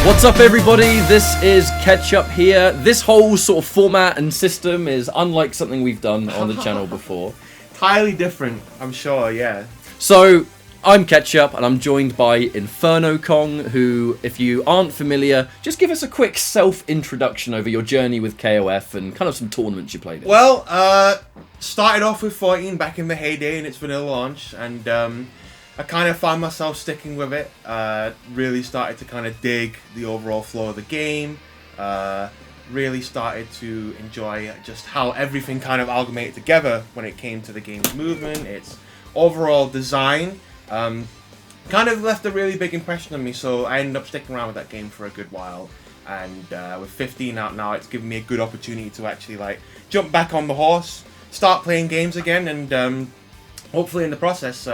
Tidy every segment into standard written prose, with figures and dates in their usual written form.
What's up, everybody? This is Ketchup here. This whole sort of format and system is unlike something we've done on the channel before. Entirely different, I'm sure, yeah. So, I'm Ketchup, and I'm joined by InfernoKong, who, if you aren't familiar, just give us a quick self-introduction over your journey with KOF and kind of some tournaments you played in. Well, started off with 14 back in the heyday in its vanilla launch, and I kind of found myself sticking with it. Really started to kind of dig the overall flow of the game. Really started to enjoy just how everything kind of amalgamated together when it came to the game's movement, its overall design. Kind of left a really big impression on me, so I ended up sticking around with that game for a good while. And with 15 out now, it's given me a good opportunity to actually like jump back on the horse, start playing games again, and hopefully in the process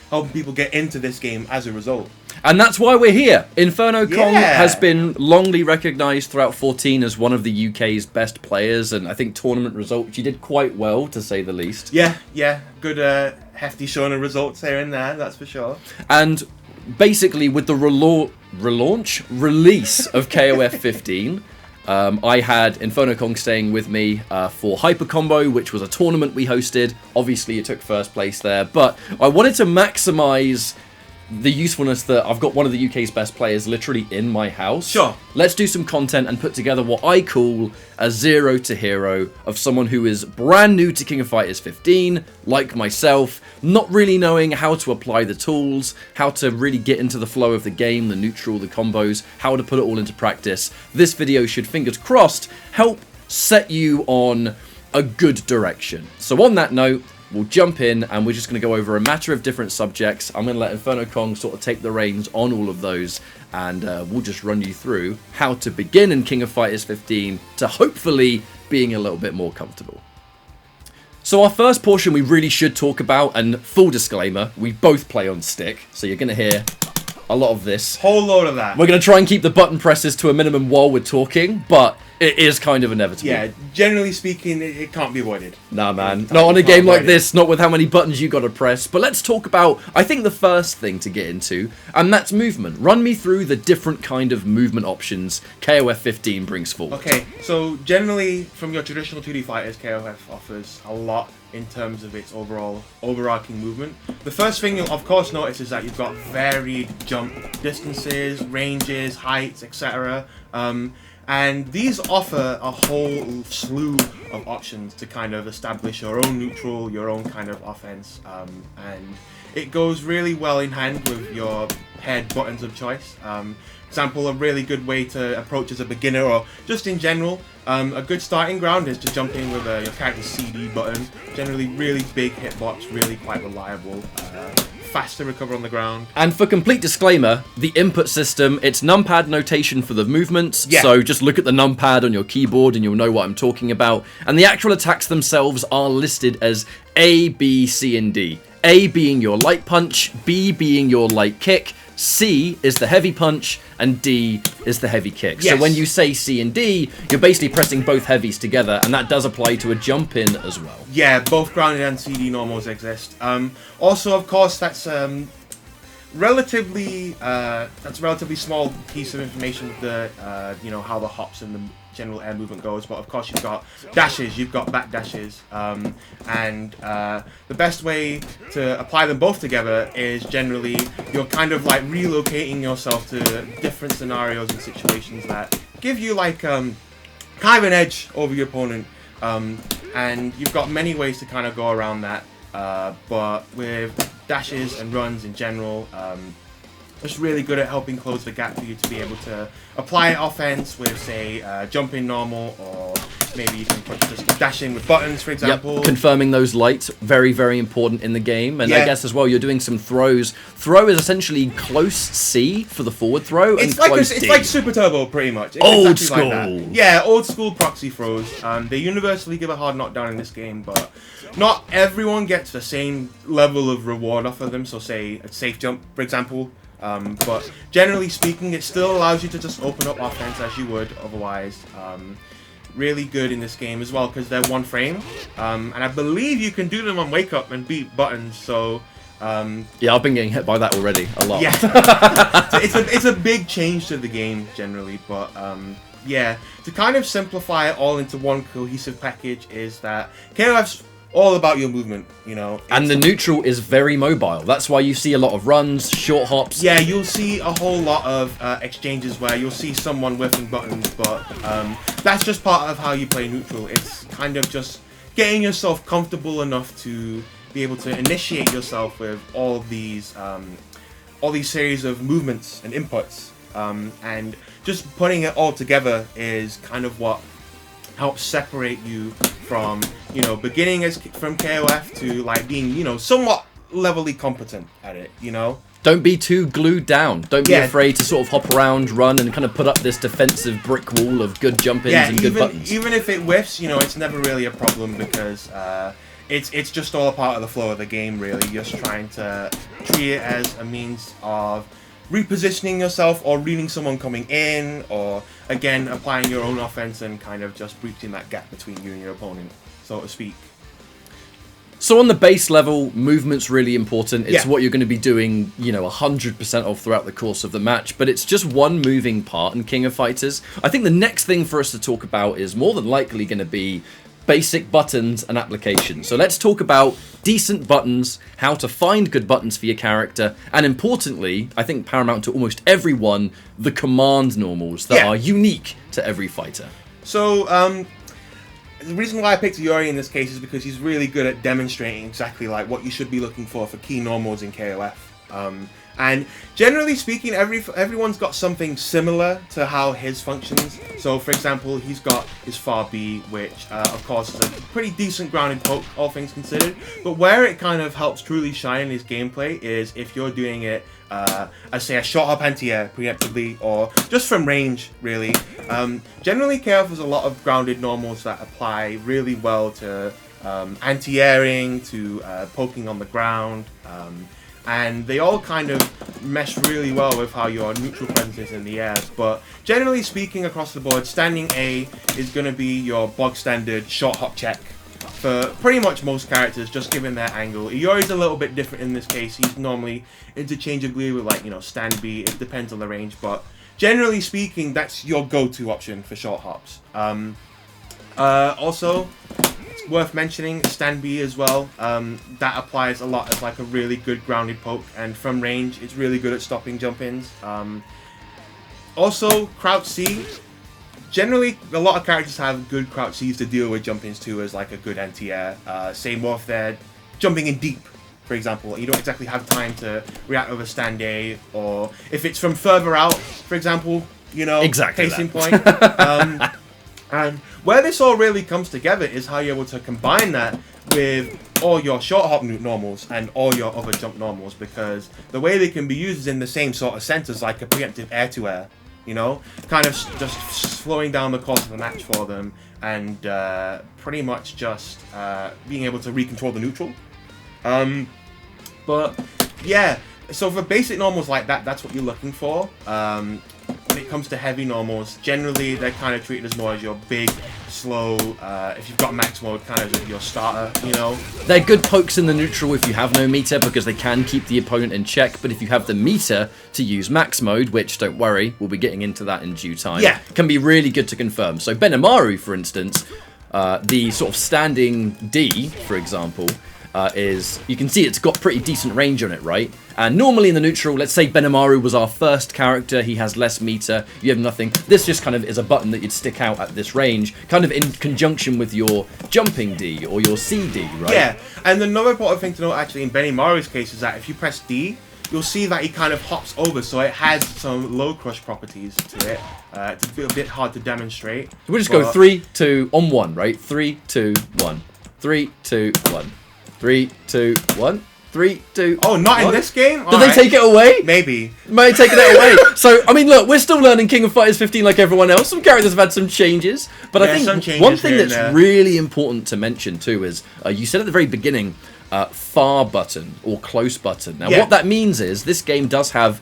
helping people get into this game as a result. And that's why we're here. InfernoKong has been longly recognised throughout 14 as one of the UK's best players, and I think tournament results, you did quite well, to say the least. Yeah, good hefty showing of results here and there, that's for sure. And basically, with the release of KOF 15, I had InfernoKong staying with me for Hyper Combo, which was a tournament we hosted. Obviously, it took first place there, but I wanted to maximise the usefulness that I've got one of the UK's best players literally in my house. Sure. Let's do some content and put together what I call a zero to hero of someone who is brand new to King of Fighters 15, like myself, not really knowing how to apply the tools, how to really get into the flow of the game, the neutral, the combos, how to put it all into practice. This video should, fingers crossed, help set you on a good direction. So on that note, we'll jump in and we're just going to go over a matter of different subjects. I'm going to let InfernoKong sort of take the reins on all of those, and we'll just run you through how to begin in King of Fighters 15 to hopefully being a little bit more comfortable. So our first portion we really should talk about, and full disclaimer, we both play on stick, so you're going to hear a lot of this. Whole load of that. We're going to try and keep the button presses to a minimum while we're talking, but it is kind of inevitable. Yeah, generally speaking, it can't be avoided. Nah, man. Not on a game like this, not with how many buttons you got to press. But let's talk about, I think, the first thing to get into, and that's movement. Run me through the different kind of movement options KOF 15 brings forward. Okay, so generally, from your traditional 2D fighters, KOF offers a lot in terms of its overall overarching movement. The first thing you'll of course notice is that you've got varied jump distances, ranges, heights, etc. And these offer a whole slew of options to kind of establish your own neutral, your own kind of offense, and it goes really well in hand with your head buttons of choice. Example, a really good way to approach as a beginner or just in general, a good starting ground is to jump in with your character's CD button. Generally really big hitbox, really quite reliable. Fast to recover on the ground. And for complete disclaimer, the input system, it's numpad notation for the movements, so just look at the numpad on your keyboard and you'll know what I'm talking about. And the actual attacks themselves are listed as A, B, C, and D. A being your light punch, B being your light kick, C is the heavy punch, and D is the heavy kick. Yes. So when you say C and D, you're basically pressing both heavies together, and that does apply to a jump in as well. Yeah, both grounded and CD normals exist. Also, of course, that's relatively small piece of information with the you know, how the hops and the general air movement goes, but of course you've got dashes, you've got back dashes, and the best way to apply them both together is generally you're kind of like relocating yourself to different scenarios and situations that give you like kind of an edge over your opponent, and you've got many ways to kind of go around that, but with dashes and runs in general, it's really good at helping close the gap for you to be able to apply offense with, say, jumping normal, or maybe you can just dash in with buttons, for example. Yep, confirming those lights, very, very important in the game. And I guess as well, you're doing some throws. Throw is essentially close C for the forward throw, and close D. It's like Super Turbo, pretty much. It's old exactly school. Like that. Yeah, old school proxy throws. They universally give a hard knockdown in this game, but not everyone gets the same level of reward off of them. So say a safe jump, for example. But generally speaking, it still allows you to just open up offense as you would otherwise. Really good in this game as well because they're one frame, and I believe you can do them on wake up and beat buttons. So Yeah, I've been getting hit by that already a lot. Yeah, so it's a big change to the game generally, but yeah, to kind of simplify it all into one cohesive package is that KOF's all about your movement, you know. And the neutral is very mobile. That's why you see a lot of runs, short hops. Yeah, you'll see a whole lot of exchanges where you'll see someone whiffing buttons, but that's just part of how you play neutral. It's kind of just getting yourself comfortable enough to be able to initiate yourself with all these series of movements and inputs, and just putting it all together is kind of what helps separate you from, you know, beginning as from KOF to like being, you know, somewhat levelly competent at it, you know. Don't be too glued down. Don't be afraid to sort of hop around, run, and kind of put up this defensive brick wall of good jump-ins and good buttons. Even if it whiffs, you know, it's never really a problem because it's just all a part of the flow of the game, really. You're just trying to treat it as a means of repositioning yourself or reading someone coming in, or again applying your own offense and kind of just breaching that gap between you and your opponent, so to speak. So on the base level, movement's really important. It's what you're going to be doing, you know, 100% of throughout the course of the match, but it's just one moving part in King of Fighters. I think the next thing for us to talk about is more than likely going to be basic buttons and applications. So let's talk about decent buttons, how to find good buttons for your character, and importantly, I think paramount to almost everyone, the command normals that are unique to every fighter. So the reason why I picked Yuri in this case is because he's really good at demonstrating exactly like what you should be looking for key normals in KOF. And generally speaking, everyone's got something similar to how his functions. So, for example, he's got his far B, which, of course, is a pretty decent grounded poke, all things considered. But where it kind of helps truly shine in his gameplay is if you're doing it, as say a short hop anti-air preemptively, or just from range, really. Generally, KOF has a lot of grounded normals that apply really well to anti-airing, to poking on the ground. And they all kind of mesh really well with how your neutral presence is in the air. But generally speaking, across the board, standing A is going to be your bog standard short hop check for pretty much most characters, just given their angle. Iori's a little bit different in this case. He's normally interchangeably with, like, you know, stand B. It depends on the range, but generally speaking, that's your go-to option for short hops. Also, worth mentioning, stand B as well. That applies a lot as like a really good grounded poke, and from range it's really good at stopping jump-ins. Also, crouch C. Generally, a lot of characters have good crouch Cs to deal with jump-ins too as like a good anti-air. Same if they're jumping in deep, for example. You don't exactly have time to react with a stand A, or if it's from further out, for example, you know, exactly case in point. And where this all really comes together is how you're able to combine that with all your short hop normals and all your other jump normals, because the way they can be used is in the same sort of sense as like a preemptive air-to-air, you know? Kind of just slowing down the course of the match for them and pretty much just being able to recontrol the neutral. But yeah, so for basic normals like that, that's what you're looking for. When it comes to heavy normals, generally they're kind of treated as more as your big, slow, if you've got max mode, kind of your starter, you know? They're good pokes in the neutral if you have no meter, because they can keep the opponent in check, but if you have the meter to use max mode, which, don't worry, we'll be getting into that in due time, can be really good to confirm. So Benimaru, for instance, the sort of standing D, for example, is, you can see it's got pretty decent range on it, right? And normally in the neutral, let's say Benimaru was our first character, he has less meter, you have nothing. This just kind of is a button that you'd stick out at this range, kind of in conjunction with your jumping D or your CD, right? Yeah, and another important thing to note actually in Benimaru's case is that if you press D, you'll see that he kind of hops over, so it has some low crush properties to it. It's a bit hard to demonstrate. We'll just go 3, 2, on 1, right? 3, 2, 1. 3, 2, 1. 3, 2, 1. 3, 2. Oh, not in this game? Did they take it away? Maybe. May take it away. So, I mean, look, we're still learning King of Fighters 15 like everyone else. Some characters have had some changes. But I think one thing that's really important to mention, too, is you said at the very beginning, far button or close button. Now, what that means is this game does have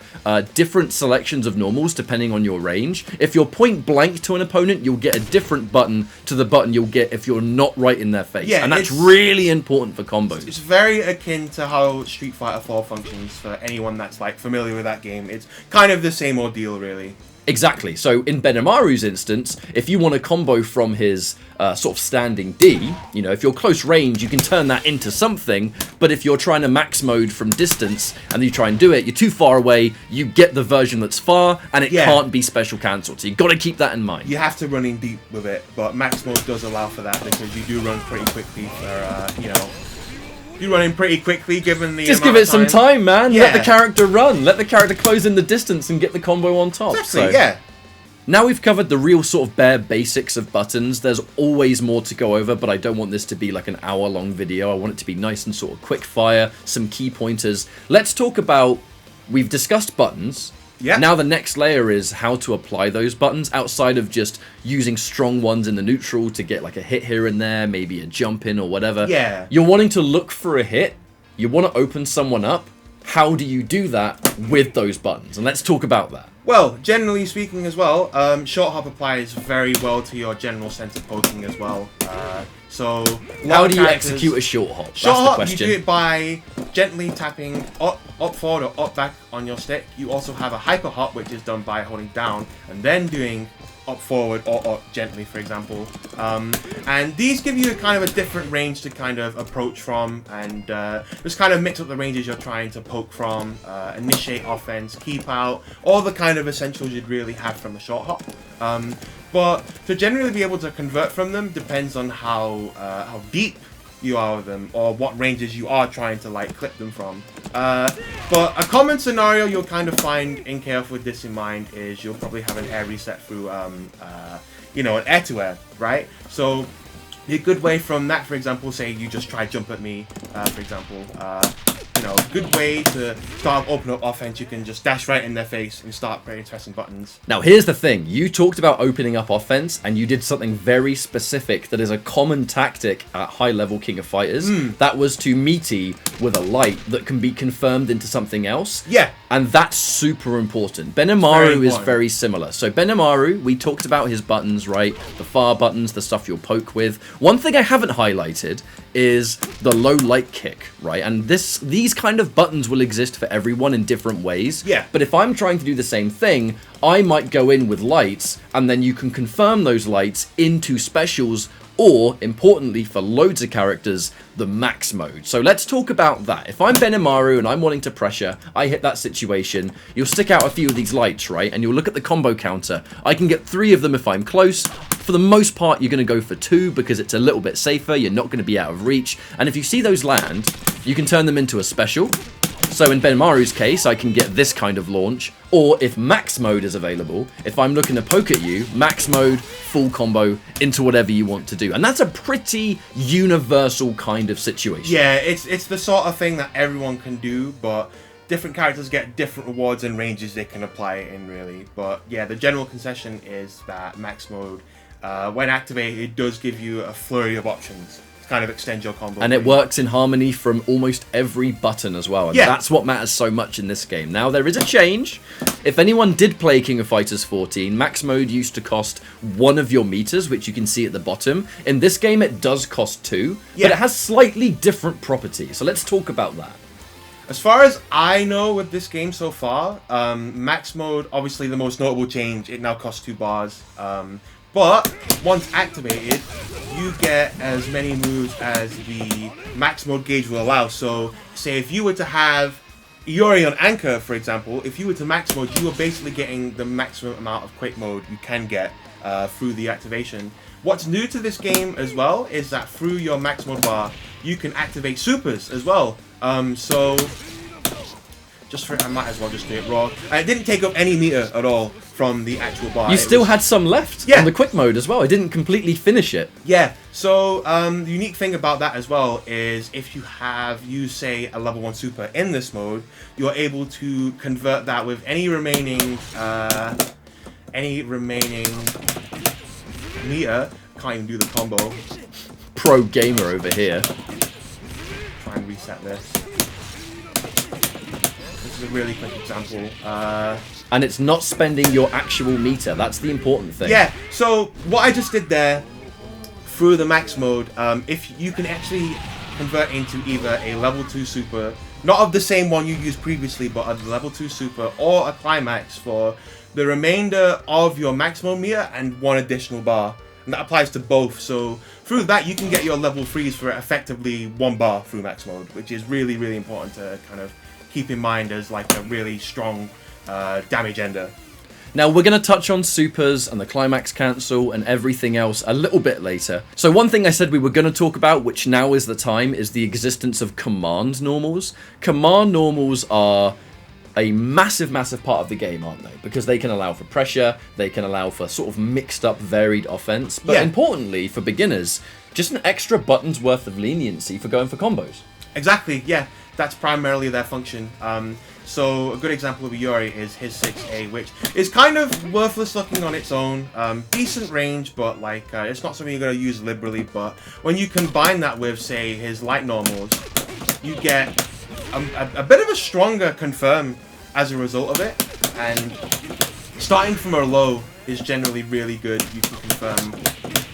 different selections of normals depending on your range. If you're point blank to an opponent, you'll get a different button to the button you'll get if you're not right in their face. And that's really important for combos. It's very akin to how Street Fighter 4 functions for anyone that's like familiar with that game. It's kind of the same ordeal, really. Exactly. So in Benamaru's instance, if you want a combo from his sort of standing D, you know, if you're close range, you can turn that into something. But if you're trying to max mode from distance and you try and do it, you're too far away, you get the version that's far and it can't be special cancelled. So you've got to keep that in mind. You have to run in deep with it, but max mode does allow for that because you do run pretty quickly for, you know, you're running pretty quickly given the Just give it some time, man. Let the character run. Let the character close in the distance and get the combo on top. Exactly, so, now we've covered the real sort of bare basics of buttons. There's always more to go over, but I don't want this to be like an hour-long video. I want it to be nice and sort of quick fire, some key pointers. Let's talk about, we've discussed buttons. Now the next layer is how to apply those buttons outside of just using strong ones in the neutral to get like a hit here and there, maybe a jump in or whatever. You're wanting to look for a hit. You want to open someone up. How do you do that with those buttons? And let's talk about that. Well, generally speaking as well, short hop applies very well to your general sense of poking as well. So how do you execute a short hop? Short hop, you do it by gently tapping up forward or up back on your stick. You also have a hyper hop, which is done by holding down and then doing up forward or up gently, for example. And these give you a kind of a different range to kind of approach from and just kind of mix up the ranges you're trying to poke from, initiate offense, keep out, all the kind of essentials you'd really have from a short hop. But to generally be able to convert from them depends on how deep you are with them or what ranges you are trying to like clip them from. But a common scenario you'll kind of find in KOF with this in mind is you'll probably have an air reset through, you know, an air-to-air, right? So a good way from that, for example, say you just try jump at me, for example, you know, good way to start open up offense. You can just dash right in their face and start very pressing buttons. Now, here's the thing. You talked about opening up offense, and you did something very specific that is a common tactic at high-level King of Fighters. That was to meaty with a light that can be confirmed into something else. And that's super important. Benamaru is very similar. So Benamaru, we talked about his buttons, right? The far buttons, the stuff you'll poke with. One thing I haven't highlighted is the low light kick, right? And these kind of buttons will exist for everyone in different ways. But if I'm trying to do the same thing, I might go in with lights, and then you can confirm those lights into specials, or, importantly for loads of characters, the max mode. So let's talk about that. If I'm Benamaru and I'm wanting to pressure, I hit that situation, you'll stick out a few of these lights, right? And you'll look at the combo counter. I can get 3 of them if I'm close. For the most part, you're going to go for 2 because it's a little bit safer. You're not going to be out of reach. And if you see those land, you can turn them into a special. So in Benamaru's case, I can get this kind of launch, or if max mode is available, if I'm looking to poke at you, max mode, full combo, into whatever you want to do. And that's a pretty universal kind of situation. Yeah, it's the sort of thing that everyone can do, but different characters get different rewards and ranges they can apply it in, really. But yeah, the general concession is that max mode, when activated, it does give you a flurry of options. Kind of extend your combo. And it works in harmony from almost every button as well. And that's what matters so much in this game. Now, there is a change. If anyone did play King of Fighters 14, max mode used to cost 1 of your meters, which you can see at the bottom. In this game, it does cost 2, but it has slightly different properties. So let's talk about that. As far as I know with this game so far, max mode, obviously the most notable change, it now costs 2 bars. But once activated, you get as many moves as the max mode gauge will allow. So, say if you were to have Iori on Anchor, for example, if you were to max mode, you are basically getting the maximum amount of quick mode you can get through the activation. What's new to this game as well is that through your max mode bar, you can activate supers as well. So, just for it, I might as well just do it raw. And it didn't take up any meter at all from the actual bar. You still had some left on the quick mode as well. I didn't completely finish it. Yeah. So the unique thing about that as well is if you have used, say, a level 1 super in this mode, you're able to convert that with any remaining meter. Can't even do the combo. Pro gamer over here. try and reset this. This is a really quick example. And it's not spending your actual meter. That's the important thing. Yeah, so what I just did there, through the max mode, if you can actually convert into either a level 2 super, not of the same one you used previously, but a level 2 super, or a climax for the remainder of your maximum meter and 1 additional bar. And that applies to both, so through that you can get your level 3s for effectively 1 bar through max mode, which is really, really important to kind of keep in mind as like a really strong damage ender. Now, we're going to touch on supers and the climax cancel and everything else a little bit later. So one thing I said we were going to talk about, which now is the time, is the existence of command normals. Command normals are a massive, massive part of the game, aren't they? Because they can allow for pressure, they can allow for sort of mixed up, varied offense, but importantly, for beginners, just an extra button's worth of leniency for going for combos. Exactly, yeah. That's primarily their function. So a good example of Yuri is his 6A, which is kind of worthless looking on its own. Decent range, but like it's not something you're going to use liberally. But when you combine that with, say, his light normals, you get a bit of a stronger confirm as a result of it. And starting from a low is generally really good. You can confirm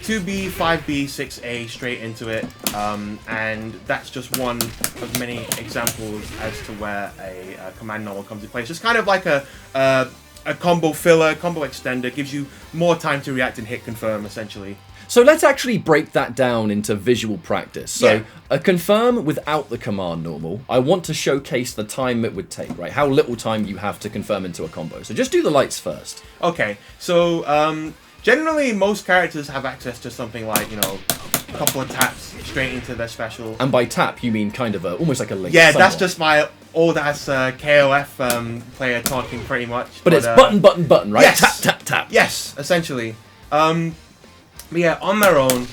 2B, 5B, 6A straight into it, and that's just one of many examples as to where a command normal comes into place. It's kind of like a combo filler, combo extender, gives you more time to react and hit confirm, essentially. So let's actually break that down into visual practice. So a confirm without the command normal, I want to showcase the time it would take, right? How little time you have to confirm into a combo. So just do the lights first. Okay, so generally, most characters have access to something like, you know, a couple of taps straight into their special. And by tap, you mean kind of almost like a link. Yeah, somewhat. that's just my old-ass KOF player talking, pretty much. But it's button, button, button, right? Yes. Tap, tap, tap. Yes, essentially. But yeah, on their own,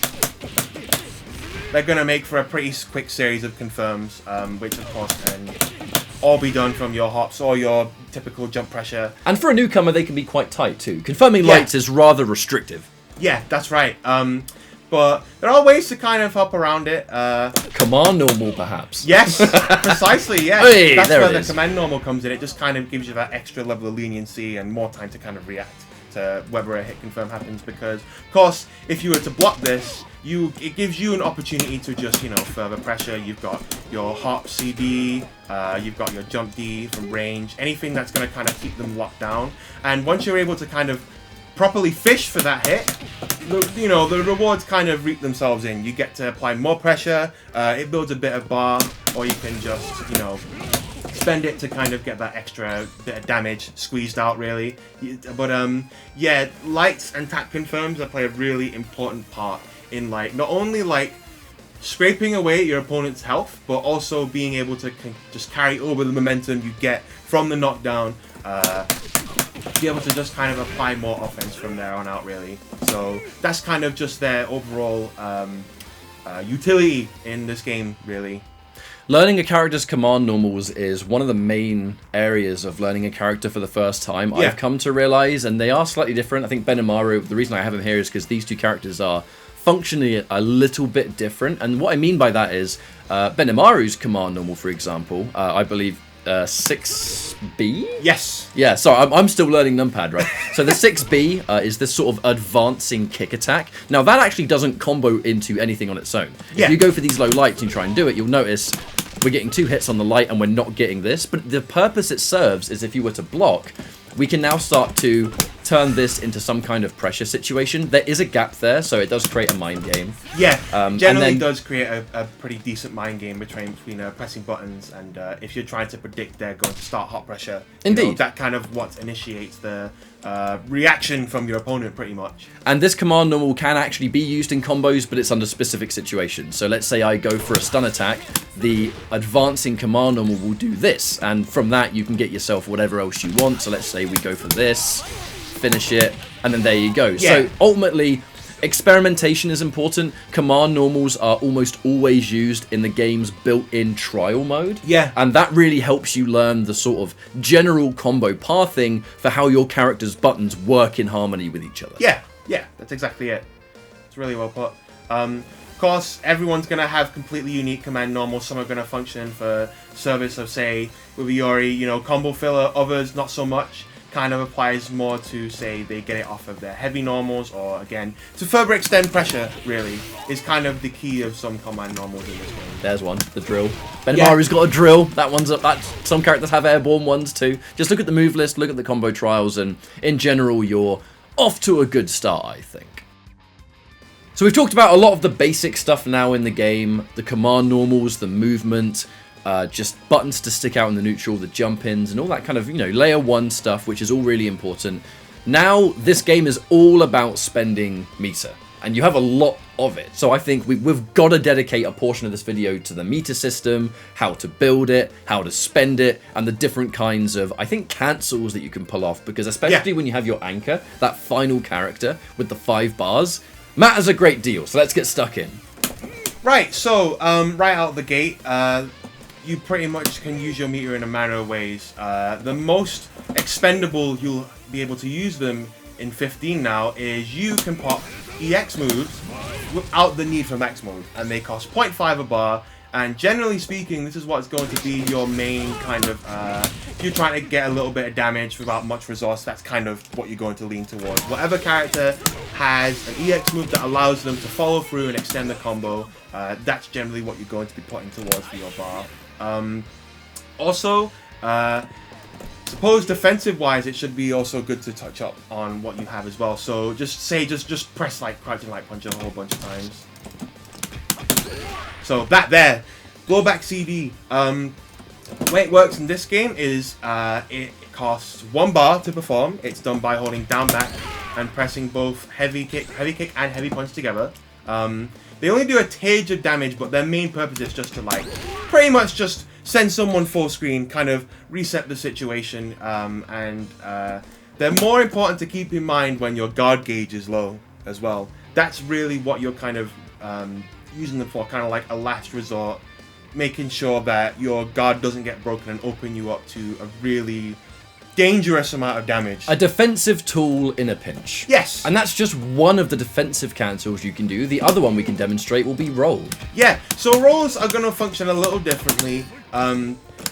they're going to make for a pretty quick series of confirms, which, of course, can all be done from your hops or your typical jump pressure. And for a newcomer, they can be quite tight too. Confirming lights is rather restrictive. Yeah, that's right. But there are ways to kind of hop around it. Command normal, perhaps. Yes, precisely, yeah. Hey, that's there where it the is. command normal comes in. It just kind of gives you that extra level of leniency and more time to kind of react to whether a hit confirm happens. Because, of course, if you were to block this, it gives you an opportunity to just, you know, further pressure. You've got your hop CD, you've got your jump D from range, anything that's going to kind of keep them locked down. And once you're able to kind of properly fish for that hit, the rewards kind of reap themselves in. You get to apply more pressure, it builds a bit of bar, or you can just, you know, spend it to kind of get that extra bit of damage squeezed out, really. But yeah, lights and tap confirms that play a really important part in, like, not only like scraping away your opponent's health, but also being able to just carry over the momentum you get from the knockdown, be able to just kind of apply more offense from there on out, really. So that's kind of just their overall utility in this game, really. Learning a character's command normals is one of the main areas of learning a character for the first time. Yeah. I've come to realize, and they are slightly different. I think Benimaru, the reason I have him here is because these two characters are functionally a little bit different. And what I mean by that is Benimaru's command normal, for example, I believe 6B? Yes. Yeah, so I'm still learning numpad, right? So the 6B is this sort of advancing kick attack. Now, that actually doesn't combo into anything on its own. Yeah. If you go for these low lights and try and do it, you'll notice we're getting 2 hits on the light and we're not getting this. But the purpose it serves is if you were to block, we can now start to turn this into some kind of pressure situation. There is a gap there, so it does create a mind game. Yeah, generally then, does create a pretty decent mind game between pressing buttons and if you're trying to predict they're going to start hot pressure. Indeed. That kind of what initiates the reaction from your opponent, pretty much. And this command normal can actually be used in combos, but it's under specific situations. So let's say I go for a stun attack, the advancing command normal will do this, and from that you can get yourself whatever else you want. So let's say we go for this, finish it, and then there you go. Yeah. So ultimately, experimentation is important. Command normals are almost always used in the game's built-in trial mode. Yeah. And that really helps you learn the sort of general combo pathing for how your character's buttons work in harmony with each other. Yeah, that's exactly it. It's really well put. Of course, everyone's going to have completely unique command normals. Some are going to function for service of, say, with Iori, you know, combo filler. Others, not so much. Kind of applies more to, say, they get it off of their heavy normals, or again, to further extend pressure, really, is kind of the key of some command normals in this game. There's one, the drill. Benmaru's got a drill. That one's up. Some characters have airborne ones too. Just look at the move list, look at the combo trials, and in general, you're off to a good start, I think. So we've talked about a lot of the basic stuff now in the game, the command normals, the movement, just buttons to stick out in the neutral, the jump-ins, and all that kind of, you know, layer 1 stuff, which is all really important. Now, this game is all about spending meter, and you have a lot of it. So I think we've got to dedicate a portion of this video to the meter system, how to build it, how to spend it, and the different kinds of, I think, cancels that you can pull off, because especially when you have your anchor, that final character with the 5 bars, matters a great deal. So let's get stuck in. Right, so right out the gate, you pretty much can use your meter in a manner of ways. The most expendable you'll be able to use them in 15 now is you can pop EX moves without the need for max mode, and they cost 0.5 a bar. And generally speaking, this is what's going to be your main kind of, if you're trying to get a little bit of damage without much resource, that's kind of what you're going to lean towards. Whatever character has an EX move that allows them to follow through and extend the combo, that's generally what you're going to be putting towards for your bar. Also, suppose defensive-wise, it should be also good to touch up on what you have as well. So just press like crouching light punch a whole bunch of times. So that there, blowback CD. The way it works in this game is it costs 1 bar to perform. It's done by holding down back and pressing both heavy kick and heavy punch together. They only do a tinge of damage, but their main purpose is just to like pretty much just send someone full screen, kind of reset the situation, and they're more important to keep in mind when your guard gauge is low as well. That's really what you're kind of using them for, kind of like a last resort, making sure that your guard doesn't get broken and open you up to a really dangerous amount of damage. A defensive tool in a pinch. Yes. And that's just one of the defensive cancels you can do. The other one we can demonstrate will be roll. Yeah, so rolls are going to function a little differently.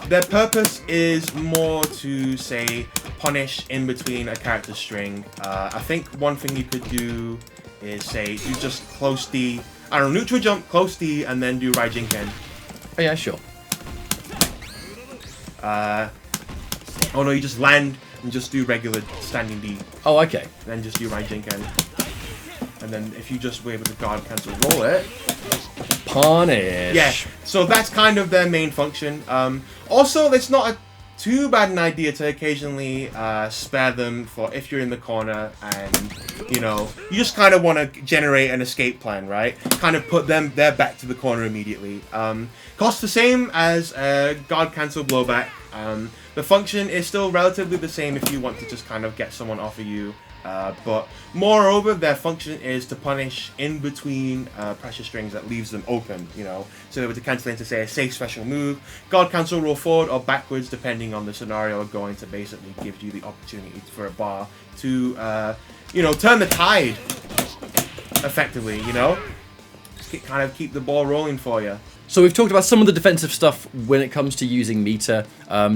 Their purpose is more to, say, punish in between a character string. I think one thing you could do is, say, you just close D, I don't know, neutral jump, close D, and then do Raijinken. Oh yeah, sure. Oh no, you just land and just do regular standing D. Oh, okay. Then just do Raijinken. And then if you just were able to guard cancel roll it. Punish. Yeah, so that's kind of their main function. Also, it's not too bad an idea to occasionally spare them for if you're in the corner and, you know, you just kind of want to generate an escape plan, right? Kind of put them their back to the corner immediately. Costs the same as guard cancel blowback. The function is still relatively the same if you want to just kind of get someone off of you. But moreover, their function is to punish in between pressure strings that leaves them open, you know. So they were to cancel into, say, a safe special move, guard cancel roll forward or backwards, depending on the scenario, are going to basically give you the opportunity for a bar to, you know, turn the tide effectively, you know. Just kind of keep the ball rolling for you. So we've talked about some of the defensive stuff when it comes to using meter.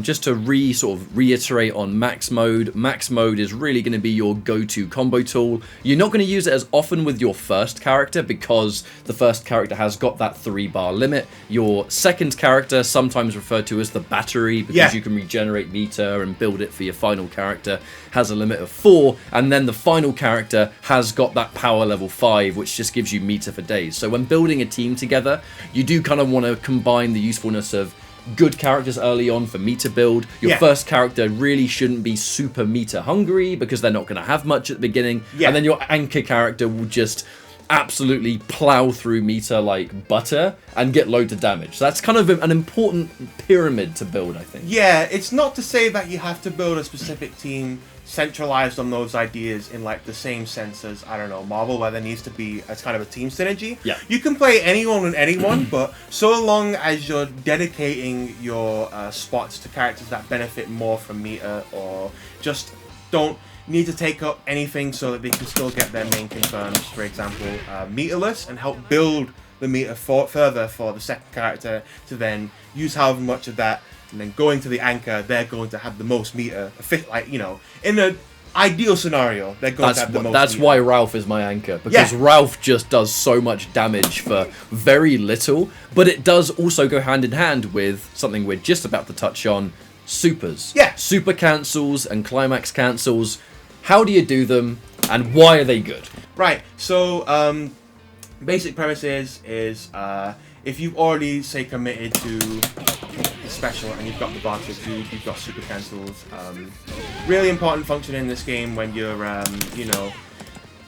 Just to reiterate on max mode. Max mode is really going to be your go-to combo tool. You're not going to use it as often with your first character because the first character has got that 3-bar limit. Your second character, sometimes referred to as the battery, because you can regenerate meter and build it for your final character, has a limit of 4. And then the final character has got that power level 5, which just gives you meter for days. So when building a team together, you do kind of want to combine the usefulness of good characters early on for meter build. Your first character really shouldn't be super meter hungry because they're not going to have much at the beginning. And then your anchor character will just absolutely plow through meter like butter and get loads of damage. So that's kind of an important pyramid to build, I think. Yeah, it's not to say that you have to build a specific team centralized on those ideas in like the same sense as, I don't know, Marvel, where there needs to be as kind of a team synergy. Yeah. You can play anyone with anyone, but so long as you're dedicating your spots to characters that benefit more from meter or just don't need to take up anything so that they can still get their main confirms, for example, meterless, and help build the meter further for the second character to then use however much of that, and then going to the anchor, they're going to have the most meter. Like, you know, in an ideal scenario, they're going to have the most That's meter. why Ralph is my anchor, because Ralph just does so much damage for very little, but it does also go hand in hand with something we're just about to touch on, supers. Yeah. Super cancels and climax cancels. How do you do them, and why are they good? Right, so basic premise is if you've already, say, committed to the special and you've got the bar to you've got super cancels. Really important function in this game when you're, you know,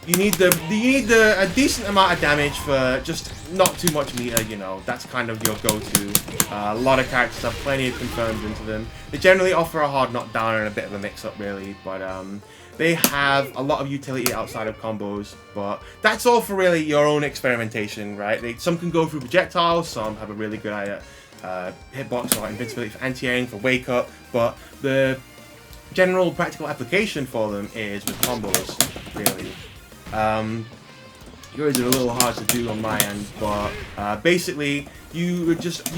you need a decent amount of damage for just not too much meter. You know, that's kind of your go-to. A lot of characters have plenty of confirms into them. They generally offer a hard knockdown and a bit of a mix-up, really, but they have a lot of utility outside of combos, but that's all for really your own experimentation, right? Some can go through projectiles, some have a really good hitbox or invincibility for anti-aim, for wake up, but the general practical application for them is with combos, really. Yours are a little hard to do on my end, but basically you would just,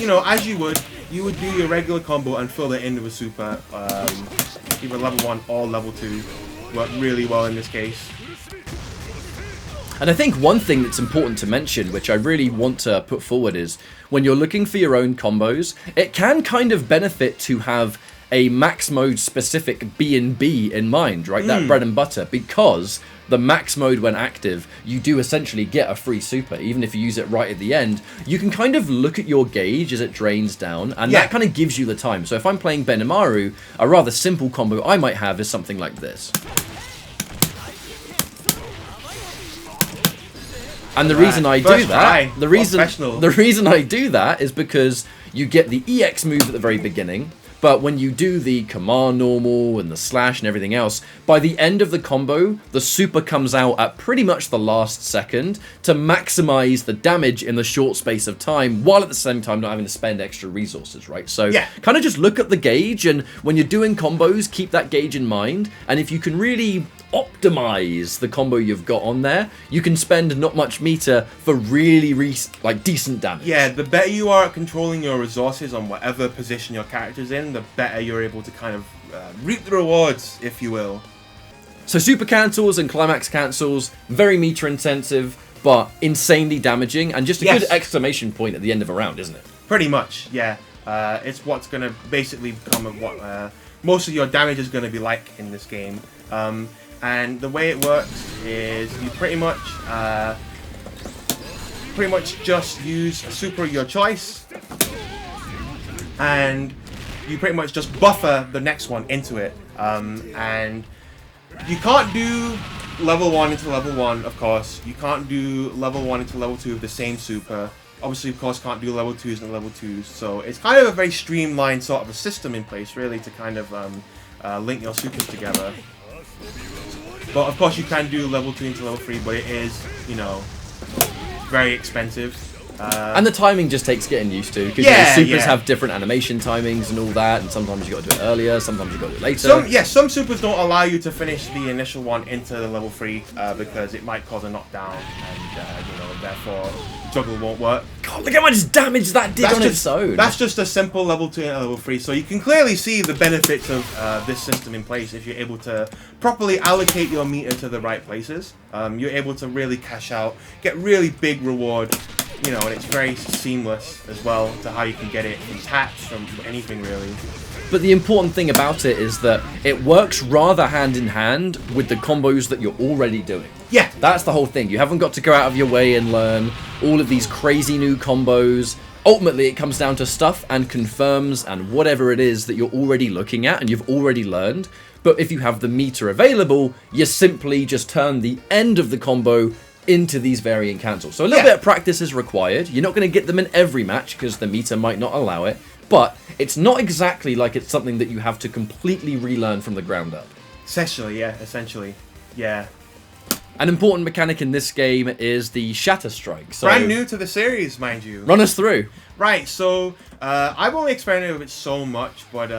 you know, as you would do your regular combo and fill it in with a super, either level 1 or level 2, work really well in this case. And I think one thing that's important to mention, which I really want to put forward, is when you're looking for your own combos, it can kind of benefit to have a max mode specific B&B in mind, right? That bread and butter, because the max mode when active, you do essentially get a free super, even if you use it right at the end. You can kind of look at your gauge as it drains down, and that kind of gives you the time. So if I'm playing Benimaru, a rather simple combo I might have is something like this. And the reason I do that, the reason I do that is because you get the EX move at the very beginning, but when you do the command normal and the slash and everything else, by the end of the combo, the super comes out at pretty much the last second to maximize the damage in the short space of time, while at the same time not having to spend extra resources, right? So kind of just look at the gauge, and when you're doing combos, keep that gauge in mind, and if you can really optimize the combo you've got on there, you can spend not much meter for really decent damage. Yeah, the better you are at controlling your resources on whatever position your character's in, the better you're able to kind of reap the rewards, if you will. So super cancels and climax cancels, very meter intensive, but insanely damaging, and just a good exclamation point at the end of a round, isn't it? Pretty much, yeah. It's what's going to basically become of what most of your damage is going to be like in this game. And the way it works is you pretty much just use a super of your choice, and you pretty much just buffer the next one into it. And you can't do level 1 into level 1, of course. You can't do level 1 into level 2 of the same super. Obviously, of course, can't do level 2s and level 2s. So it's kind of a very streamlined sort of a system in place, really, to kind of link your supers together. But of course you can do level 2 into level 3, but it is, you know, very expensive. And the timing just takes getting used to, because supers have different animation timings and all that, and sometimes you got to do it earlier, sometimes you got to do it later. Some supers don't allow you to finish the initial one into the level 3 because it might cause a knockdown, and you know, therefore juggle won't work. God, look how much damage that did on its own. That's just a simple level 2 and level 3, so you can clearly see the benefits of this system in place if you're able to properly allocate your meter to the right places. You're able to really cash out, get really big reward, you know, and it's very seamless as well to how you can get it from taps, from anything really. But the important thing about it is that it works rather hand in hand with the combos that you're already doing. Yeah. That's the whole thing. You haven't got to go out of your way and learn all of these crazy new combos. Ultimately, it comes down to stuff and confirms and whatever it is that you're already looking at and you've already learned. But if you have the meter available, you simply just turn the end of the combo into these variant cancels. So a little bit of practice is required. You're not going to get them in every match because the meter might not allow it. But it's not exactly like it's something that you have to completely relearn from the ground up. Essentially, yeah. An important mechanic in this game is the Shatter Strike. So brand new to the series, mind you. Run us through. Right, so I've only experimented with it so much, but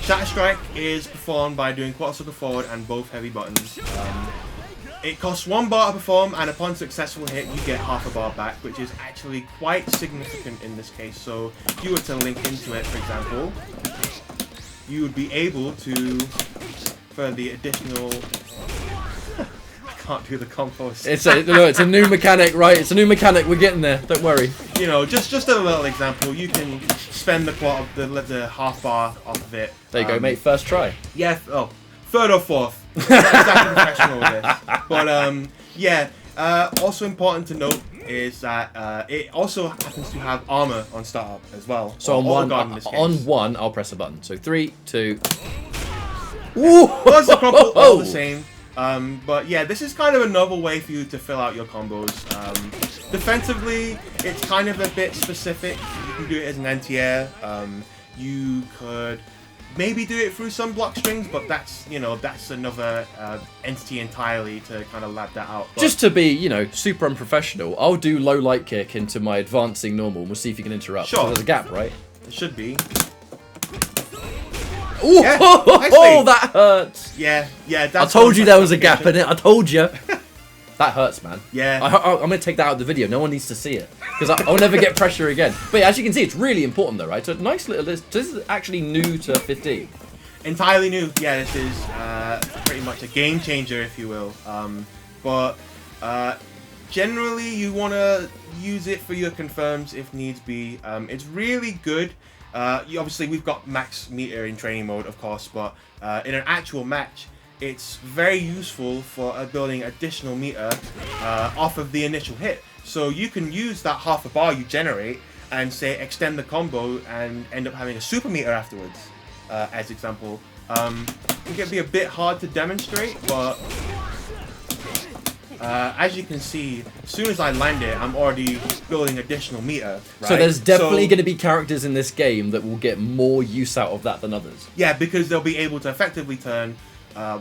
Shatter Strike is performed by doing quarter circle forward and both heavy buttons. It costs 1 bar to perform, and upon successful hit, you get half a bar back, which is actually quite significant in this case. So if you were to link into it, for example, you would be able to, for the additional... I can't do the combos. It's a new mechanic, right? It's a new mechanic. We're getting there. Don't worry. You know, just a little example. You can spend the half bar off of it. There you go, mate. First try. Yeah. Oh, third or fourth. Not exactly professional with this. But yeah. Also important to note is that it also happens to have armor on startup as well. So on one, I'll press a button. So 3, 2. Ooh! Plus the crumple, all the same. But yeah, this is kind of a novel way for you to fill out your combos. Defensively, it's kind of a bit specific. You can do it as an anti-air. You could maybe do it through some block strings, but that's, you know, that's another entity entirely to kind of lab that out. But just to be, you know, super unprofessional, I'll do low light kick into my advancing normal, and we'll see if you can interrupt. Sure. So there's a gap, right? It should be. Ooh, yeah, oh, that hurts. Yeah. That's I told you there was a gap in it. I told you. That hurts, man. Yeah. I'm going to take that out of the video. No one needs to see it. Because I'll never get pressure again. But yeah, as you can see, it's really important though, right? So nice little list. This is actually new to 15. Entirely new. Yeah, this is pretty much a game changer, if you will. But generally, you want to use it for your confirms if needs be. It's really good. Obviously, we've got max meter in training mode, of course, but in an actual match, it's very useful for building additional meter off of the initial hit. So you can use that half a bar you generate and say extend the combo and end up having a super meter afterwards, as example. It can be a bit hard to demonstrate, but as you can see, as soon as I land it, I'm already building additional meter. Right? So there's definitely going to be characters in this game that will get more use out of that than others. Yeah, because they'll be able to effectively turn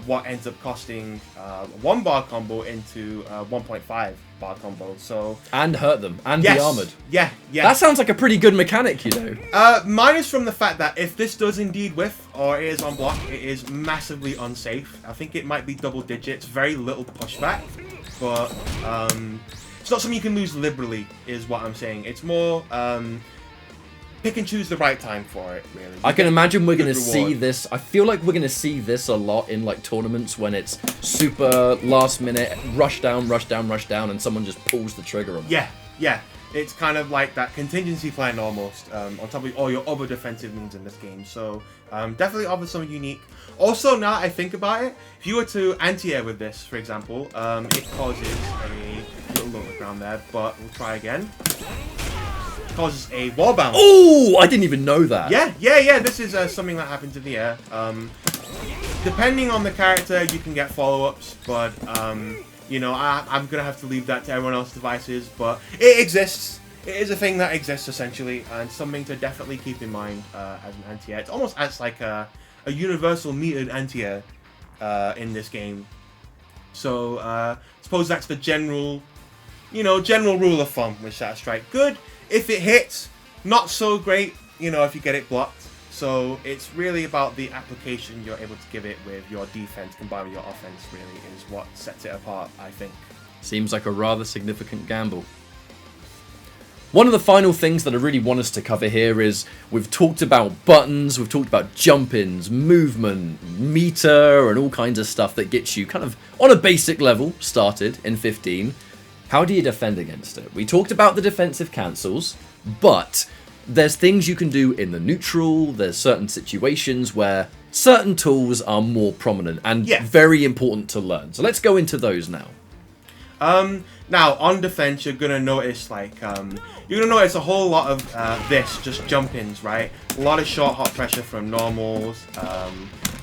what ends up costing 1 bar combo into 1.5 bar combo. So and hurt them and be armored. Yeah. That sounds like a pretty good mechanic, you know. Minus from the fact that if this does indeed whiff or it is on block, it is massively unsafe. I think it might be double digits, very little pushback, but it's not something you can lose liberally, is what I'm saying. It's more pick and choose the right time for it, really. I can imagine we're going to see this. I feel like we're going to see this a lot in like tournaments when it's super last minute, rush down, and someone just pulls the trigger on it. Yeah. It's kind of like that contingency plan almost, on top of all your other defensive means in this game. So definitely offers something unique. Also, now I think about it, if you were to anti-air with this, for example, it causes a little look around there, but we'll try again. Causes a wall bounce. Oh, I didn't even know that. Yeah. This is something that happens in the air. Depending on the character, you can get follow-ups, but you know, I'm gonna have to leave that to everyone else's devices. But it exists. It is a thing that exists essentially, and something to definitely keep in mind as an anti-air. It's almost as like a universal metered anti-air in this game. So I suppose that's the general rule of thumb with Shatter Strike. Good if it hits, not so great, you know, if you get it blocked. So it's really about the application you're able to give it with your defense combined with your offense, really, is what sets it apart, I think. Seems like a rather significant gamble. One of the final things that I really want us to cover here is we've talked about buttons, we've talked about jump-ins, movement, meter, and all kinds of stuff that gets you kind of on a basic level started in 15. How do you defend against it? We talked about the defensive cancels, but there's things you can do in the neutral, there's certain situations where certain tools are more prominent and very important to learn. So let's go into those now. Now, on defense, you're going to notice, a whole lot of this, just jump-ins, right? A lot of short hot pressure from normals,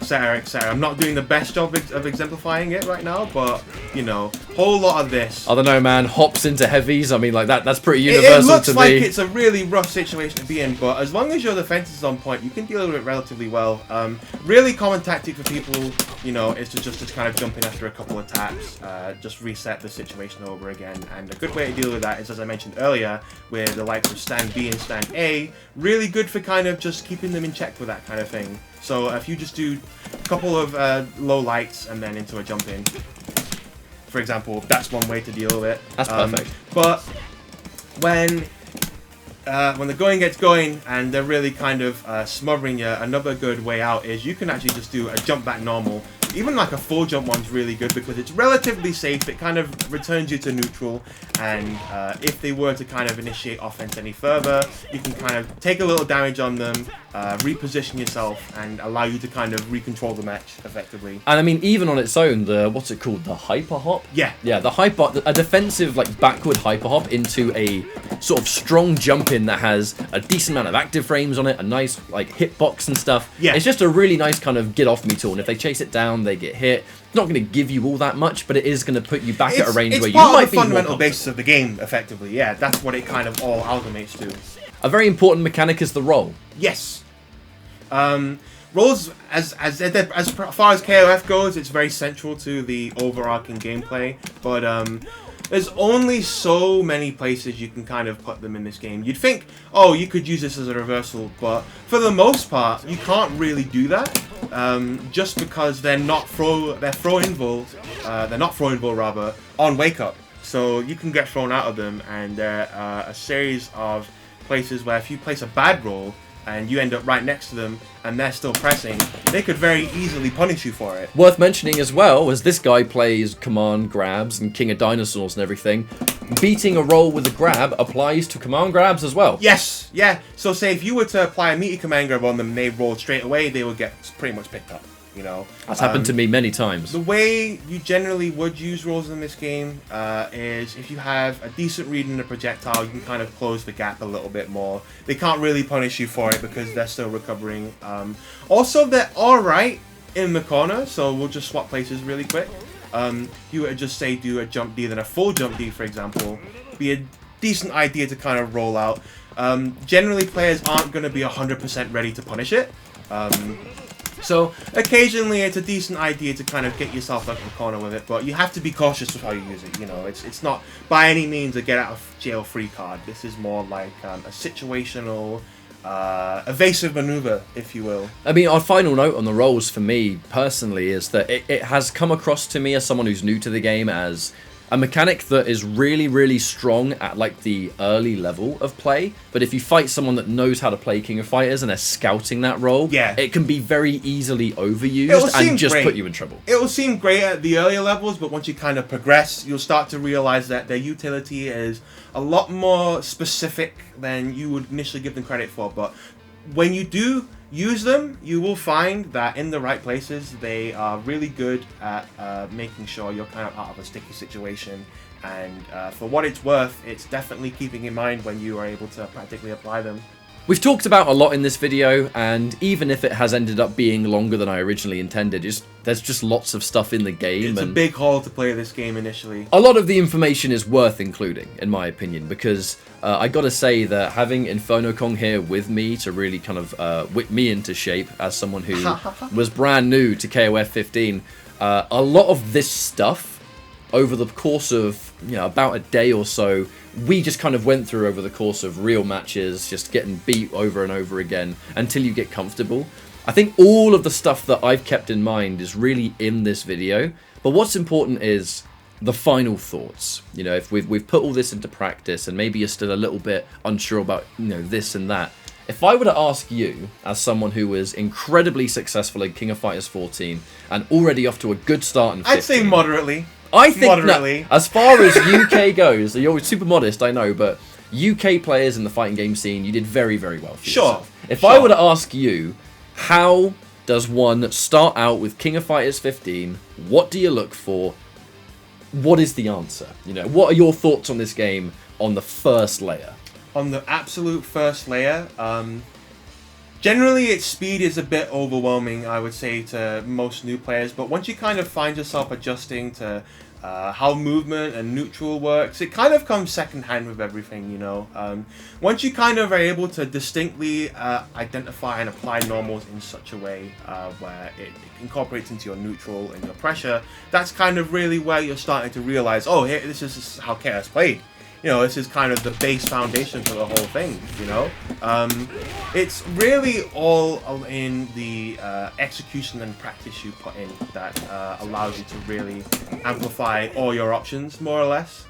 etc. I'm not doing the best job of exemplifying it right now, but, you know, whole lot of this. I don't know, man. Hops into heavies. I mean, like, that's pretty universal to me. It looks like it's a really rough situation to be in, but as long as your defense is on point, you can deal with it relatively well. Really common tactic for people, you know, is to just kind of jump in after a couple of taps, just reset the situation over again. And a good way to deal with that is, as I mentioned earlier, with the likes of stand B and stand A, really good for kind of just keeping them in check with that kind of thing. So if you just do a couple of low lights and then into a jump in, for example. That's one way to deal with it. That's perfect. But when the going gets going and they're really kind of smothering you, another good way out is you can actually just do a jump back normal. Even like a full jump one's really good because it's relatively safe. It kind of returns you to neutral, and if they were to kind of initiate offense any further, you can kind of take a little damage on them, reposition yourself, and allow you to kind of recontrol the match effectively. And I mean, even on its own, what's it called? The hyper hop? Yeah. Yeah, a defensive like backward hyper hop into a sort of strong jump in that has a decent amount of active frames on it, a nice like hitbox and stuff. Yeah. It's just a really nice kind of get off me tool. And if they chase it down, they get hit. It's not going to give you all that much, but it is going to put you back at a range where you might be more confident. It's part of the fundamental basis of the game, effectively. Yeah, that's what it kind of all amalgamates to. A very important mechanic is the roll. Yes. Rolls, as far as KOF goes, it's very central to the overarching gameplay, but there's only so many places you can kind of put them in this game. You'd think, oh, you could use this as a reversal, but for the most part, you can't really do that, just because they're not throw invul rather on wake up. So you can get thrown out of them, and there are a series of places where if you place a bad roll and you end up right next to them and they're still pressing, they could very easily punish you for it. Worth mentioning as well, as this guy plays command grabs and King of Dinosaurs and everything, beating a roll with a grab applies to command grabs as well. Yes, yeah. So say if you were to apply a meaty command grab on them and they rolled straight away, they would get pretty much picked up. You know, that's happened to me many times. The way you generally would use rolls in this game is if you have a decent read in the projectile, you can kind of close the gap a little bit more. They can't really punish you for it because they're still recovering. Also, they're alright in the corner, so we'll just swap places really quick. You would just say do a jump D, then a full jump D, for example. Be a decent idea to kind of roll out. Generally, players aren't going to be 100% ready to punish it. So occasionally it's a decent idea to kind of get yourself out of the corner with it, but you have to be cautious with how you use it. You know, it's not by any means a get out of jail free card. This is more like a situational, evasive maneuver, if you will. I mean, our final note on the rolls for me personally is that it has come across to me as someone who's new to the game as a mechanic that is really, really strong at like the early level of play, but if you fight someone that knows how to play King of Fighters and they're scouting that role, yeah, it can be very easily overused and just put you in trouble. It will seem great at the earlier levels, but once you kind of progress, you'll start to realize that their utility is a lot more specific than you would initially give them credit for. But when you do use them, you will find that in the right places, they are really good at making sure you're kind of out of a sticky situation. And for what it's worth, it's definitely keeping in mind when you are able to practically apply them. We've talked about a lot in this video, and even if it has ended up being longer than I originally intended, there's just lots of stuff in the game. It's a big haul to play this game initially. A lot of the information is worth including, in my opinion, because I gotta say that having InfernoKong here with me to really kind of whip me into shape as someone who was brand new to KOF 15, a lot of this stuff over the course of about a day or so, we just kind of went through over the course of real matches, just getting beat over and over again until you get comfortable. I think all of the stuff that I've kept in mind is really in this video, but what's important is the final thoughts. If we've put all this into practice and maybe you're still a little bit unsure about this and that, if I were to ask you, as someone who was incredibly successful in King of Fighters 14 and already off to a good start in 15, I'd say moderately. I think as far as UK goes, you're super modest, I know, but UK players in the fighting game scene, you did very, very well for yourself. If I were to ask you, how does one start out with King of Fighters 15? What do you look for? What is the answer? What are your thoughts on this game on the first layer? On the absolute first layer, generally its speed is a bit overwhelming, I would say, to most new players, but once you kind of find yourself adjusting to how movement and neutral works, it kind of comes second hand with everything, Once you kind of are able to distinctly identify and apply normals in such a way where it incorporates into your neutral and your pressure, that's kind of really where you're starting to realize, oh, hey, this is how chaos played. you know, this is kind of the base foundation for the whole thing, you know. It's really all in the execution and practice you put in that allows you to really amplify all your options, more or less.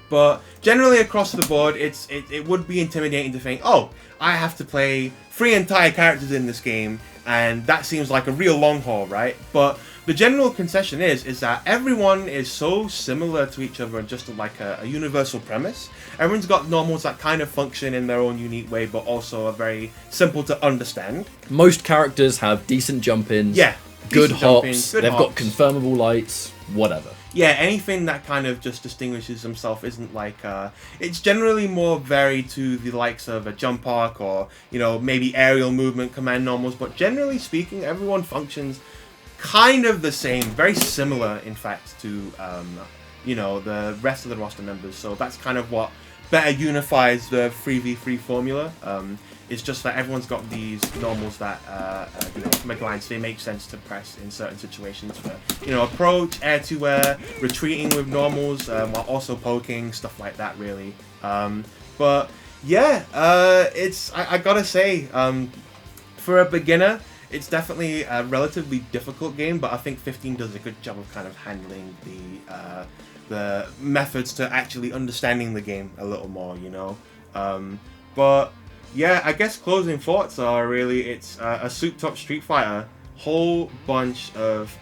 But generally across the board, it would be intimidating to think, oh, I have to play 3 entire characters in this game, and that seems like a real long haul, right? But the general concession is that everyone is so similar to each other and just like a universal premise. Everyone's got normals that kind of function in their own unique way, but also are very simple to understand. Most characters have decent jump-ins, yeah, good hops, they've got confirmable lights, whatever. Yeah, anything that kind of just distinguishes himself isn't like, it's generally more varied to the likes of a jump arc or, you know, maybe aerial movement, command normals, but generally speaking, everyone functions kind of the same, very similar, in fact, to, you know, the rest of the roster members. So that's kind of what better unifies the 3v3 formula. It's just that everyone's got these normals that, you know, from a glance, they make sense to press in certain situations for, you know, approach, air-to-air, retreating with normals, while also poking, stuff like that, really. But, yeah, I gotta say, for a beginner, it's definitely a relatively difficult game, but I think 15 does a good job of kind of handling the methods to actually understanding the game a little more, you know. But yeah, I guess closing thoughts are really it's a souped-up Street Fighter, whole bunch of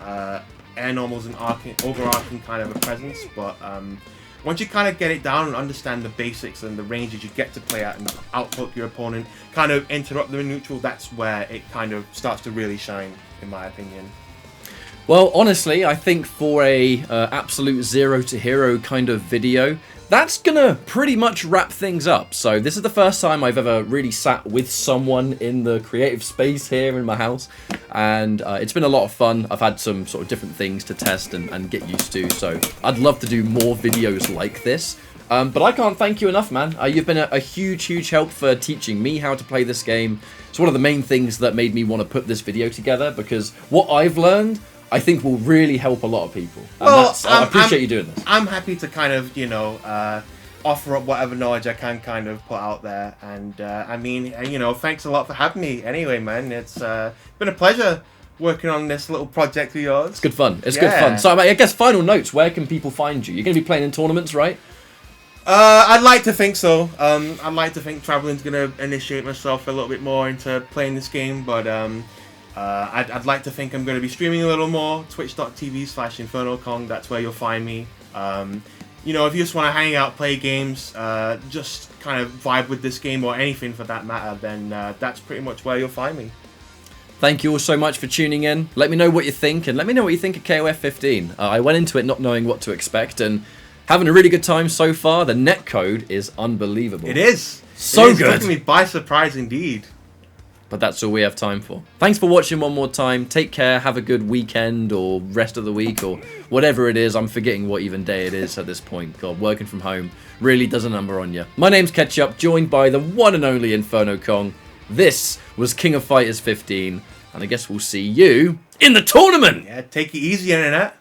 air normals and overarching kind of a presence, but once you kind of get it down and understand the basics and the ranges you get to play at and outpoke your opponent, kind of interrupt them in neutral, that's where it kind of starts to really shine, in my opinion. Well, honestly, I think for a absolute zero to hero kind of video, that's gonna pretty much wrap things up. So this is the first time I've ever really sat with someone in the creative space here in my house, and it's been a lot of fun. I've had some sort of different things to test and get used to, so I'd love to do more videos like this. But I can't thank you enough, man. You've been a huge help for teaching me how to play this game. It's one of the main things that made me want to put this video together, because what I've learned, I think, will really help a lot of people. And well, I appreciate you doing this. I'm happy to kind of, you know, offer up whatever knowledge I can kind of put out there. And, I mean, you know, thanks a lot for having me anyway, man. It's been a pleasure working on this little project of yours. It's good fun. It's good fun. So, I guess, final notes, where can people find you? You're going to be playing in tournaments, right? I'd like to think so. I'd like to think traveling's going to initiate myself a little bit more into playing this game, but I'd like to think I'm going to be streaming a little more. Twitch.tv/InfernoKong, that's where you'll find me. You know, if you just want to hang out, play games, just kind of vibe with this game or anything for that matter, then that's pretty much where you'll find me. Thank you all so much for tuning in. Let me know what you think, and let me know what you think of KOF 15. I went into it not knowing what to expect, and having a really good time so far. The netcode is unbelievable. It is. So it is good. taking me by surprise indeed. But that's all we have time for. Thanks for watching one more time. Take care. Have a good weekend or rest of the week or whatever it is. I'm forgetting what even day it is at this point. God, working from home really does a number on you. My name's Ketchup, joined by the one and only InfernoKong. This was King of Fighters 15, and I guess we'll see you in the tournament. Yeah, take it easy, Internet.